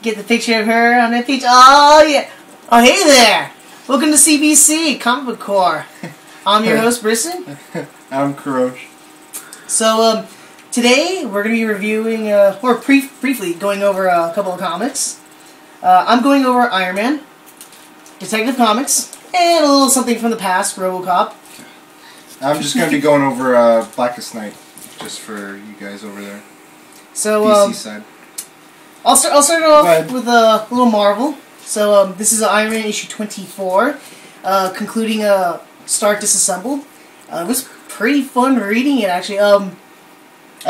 Get the picture of her on that page. Oh, yeah. Oh, hey there. Welcome to CBC, Comic Book Core. I'm your host, Briston. I'm Kurosh. So, today we're going to be reviewing, or briefly going over a couple of comics. I'm going over Iron Man, Detective Comics, and a little something from the past, RoboCop. I'm just going to be going over Blackest Night, just for you guys over there. So, DC side. I'll start it off with a little Marvel. So, this is Iron Man issue 24, concluding Stark Disassembled. It was pretty fun reading it, actually. I've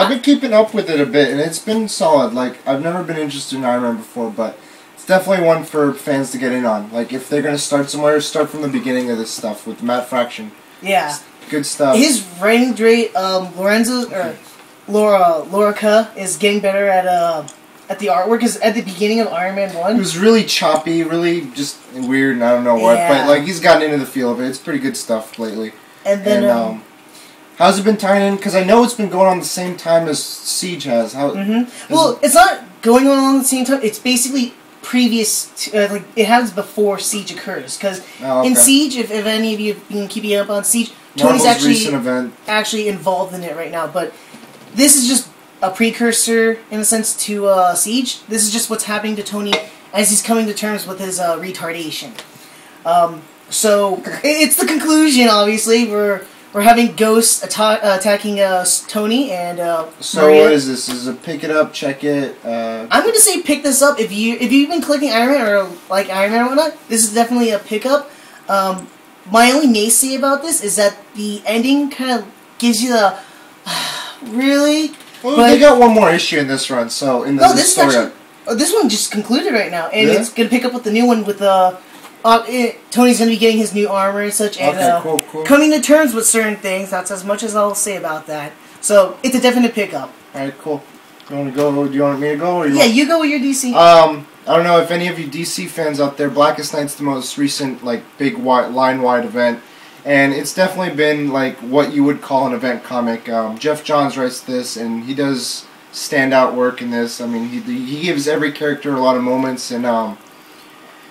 been keeping up with it a bit, and it's been solid. Like, I've never been interested in Iron Man before, but it's definitely one for fans to get in on. Like, if they're going to start somewhere, start from the beginning of this stuff with Matt Fraction. Yeah. Good stuff. His writing rate, Lorica is getting better at the artwork, because at the beginning of Iron Man 1... It was really choppy, really just weird, and I don't know what, but like he's gotten into the feel of it. It's pretty good stuff lately. And then... how's it been tying in? Because I know it's been going on the same time as Siege has. Well, it's not going on at the same time. It's basically previous to, like, it happens before Siege occurs. Because in Siege, if any of you have been keeping up on Siege, Tony's actually involved in it right now. But this is just a precursor, in a sense, to Siege. This is just what's happening to Tony as he's coming to terms with his retardation. So, it's the conclusion, obviously. We're having Ghost attacking Tony and So Maria. what is this? Is it pick it up, check it? I'm going to say pick this up. If you've been collecting Iron Man or like Iron Man or whatnot, this is definitely a pickup. My only naysay about this is that the ending kind of gives you the really. Well, they got one more issue in this run, so in the this story. This one just concluded right now, and Yeah? it's going to pick up with the new one with Tony's going to be getting his new armor and such, and cool. coming to terms with certain things. That's as much as I'll say about that. So it's a definite pickup. All right, cool. You want to go? Do you want me to go? Or you go with your DC. I don't know if any of you DC fans out there. Blackest Night's the most recent, like, big line-wide event, and it's definitely been like what you would call an event comic. Jeff Johns writes this, and he does standout work in this. I mean, he gives every character a lot of moments, and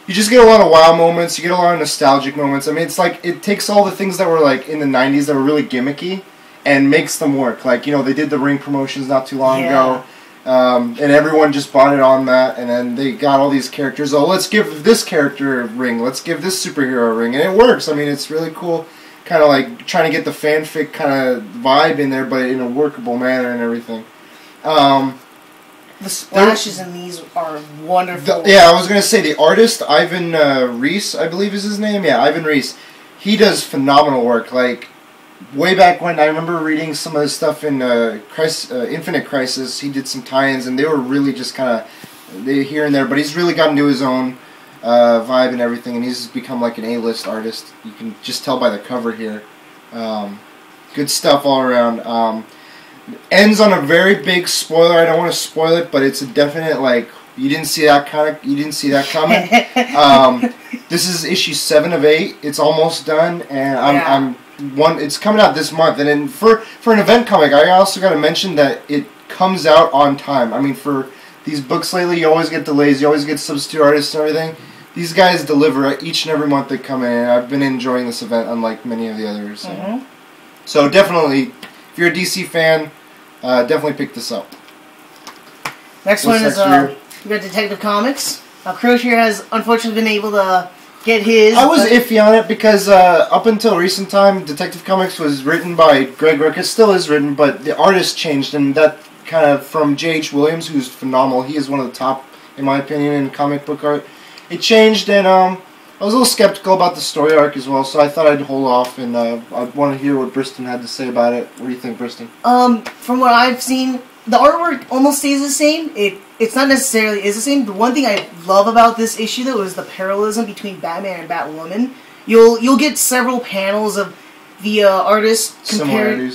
you just get a lot of wow moments. You get a lot of nostalgic moments. I mean, it's like it takes all the things that were like in the '90s that were really gimmicky and makes them work. Like, you know, they did the Ring promotions not too long ago, and everyone just bought it on that. And then they got all these characters. Oh, let's give this character a ring. Let's give this superhero a ring, and it works. I mean, it's really cool. Kind of like trying to get the fanfic kind of vibe in there, but in a workable manner and everything. The splashes in these are wonderful. I was going to say, the artist, Ivan Reis, I believe is his name. Yeah, Ivan Reis. He does phenomenal work. Like, way back when, I remember reading some of his stuff in Infinite Crisis. He did some tie-ins, and they were really just kind of here and there. But he's really gotten to his own vibe and everything, and he's become like an A-list artist. You can just tell by the cover here. Good stuff all around. Ends on a very big spoiler. I don't want to spoil it, but it's a definite, like, you didn't see that coming. This is issue 7 of 8. It's almost done, and it's coming out this month. And then for an event comic, I also got to mention that it comes out on time. I mean, for these books lately, you always get delays. You always get substitute artists and everything. These guys deliver each and every month they come in, and I've been enjoying this event unlike many of the others. So definitely, if you're a DC fan, definitely pick this up. Next one is we got Detective Comics. Kurosh here has unfortunately been able to get his. I was iffy on it because up until recent time, Detective Comics was written by Greg Rucka. Still is written, but the artist changed, and that kind of from J.H. Williams, who's phenomenal. He is one of the top, in my opinion, in comic book art. It changed, and I was a little skeptical about the story arc as well, so I thought I'd hold off, and I want to hear what Briston had to say about it. What do you think, Briston? From what I've seen, the artwork almost stays the same. It's not necessarily is the same. The one thing I love about this issue, though, is the parallelism between Batman and Batwoman. You'll get several panels of the artists comparing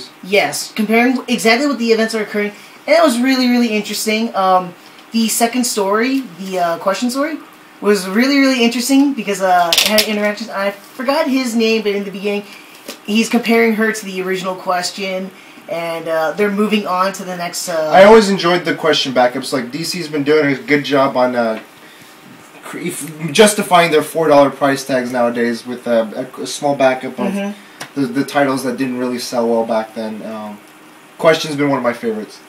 exactly what the events are occurring, and it was really, really interesting. The second story, the question story, was really, really interesting because it had interactions. I forgot his name, but in the beginning, he's comparing her to the original question, and they're moving on to the next... I always enjoyed the question backups. Like, DC's been doing a good job on justifying their $4 price tags nowadays with a small backup of the titles that didn't really sell well back then. Question's been one of my favorites.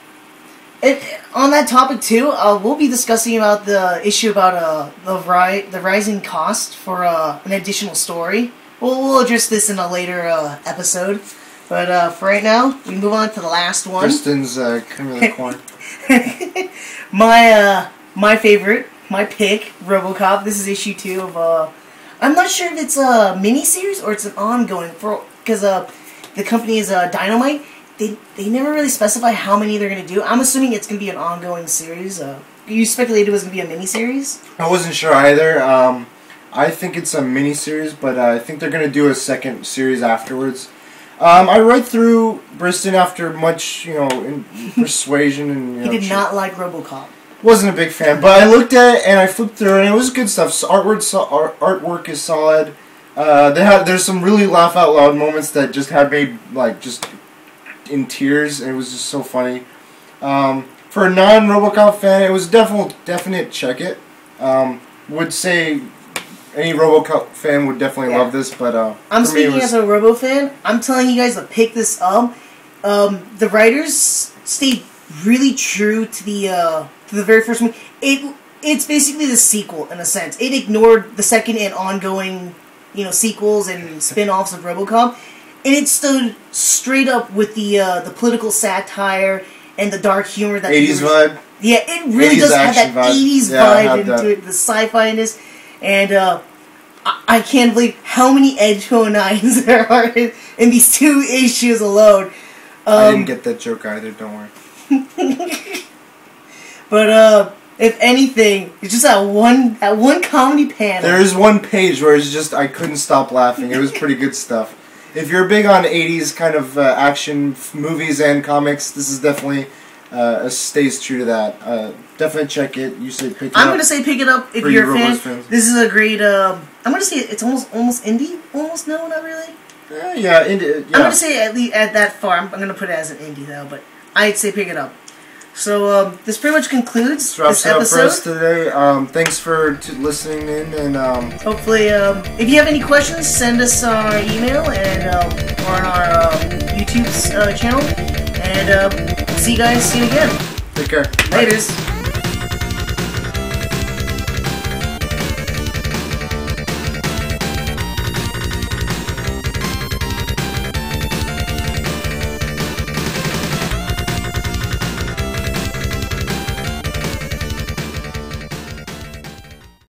On that topic too, we'll be discussing about the issue about the rising cost for an additional story. We'll address this in a later episode, but for right now, we move on to the last one. Kristen's cream of the corn. My favorite, my pick, RoboCop. This is issue 2 of I'm not sure if it's a miniseries or it's an ongoing because the company is Dynamite. They never really specify how many they're going to do. I'm assuming it's going to be an ongoing series. You speculated it was going to be a miniseries? I wasn't sure either. I think it's a miniseries, but I think they're going to do a second series afterwards. I read through Briston after much, persuasion and. He did not like RoboCop. Wasn't a big fan, but I looked at it and I flipped through it and it was good stuff. So artwork is solid. There's some really laugh out loud moments that just had me just in tears, and it was just so funny. For a non-RoboCop fan, it was definite check it. Would say any RoboCop fan would definitely love this, but I'm speaking as a Robo fan. I'm telling you guys to pick this up. The writers stayed really true to the very first movie. It's basically the sequel in a sense. It ignored the second and ongoing, sequels and spin-offs of RoboCop. And it stood straight up with the political satire and the dark humor that 80s vibe. Yeah, it really does have that vibe. 80s vibe into it, the sci-fi-ness, and I can't believe how many Edge 09s there are in these 2 issues alone. I didn't get that joke either. Don't worry. But if anything, it's just that one comedy panel. There is one page where it's just I couldn't stop laughing. It was pretty good stuff. If you're big on 80s kind of action movies and comics, this is definitely stays true to that. Definitely check it. You say pick it up. I'm going to say pick it up if you're a fan. Fans. This is a great... I'm going to say it's almost indie. Almost, no, not really. Yeah, indie. Yeah. I'm going to say at least at that far. I'm going to put it as an indie, though. But I'd say pick it up. So this pretty much concludes this episode. Wraps it up for us today. Thanks for listening in, and hopefully, if you have any questions, send us our email and or on our YouTube channel. And see you guys soon again. Take care. Laters.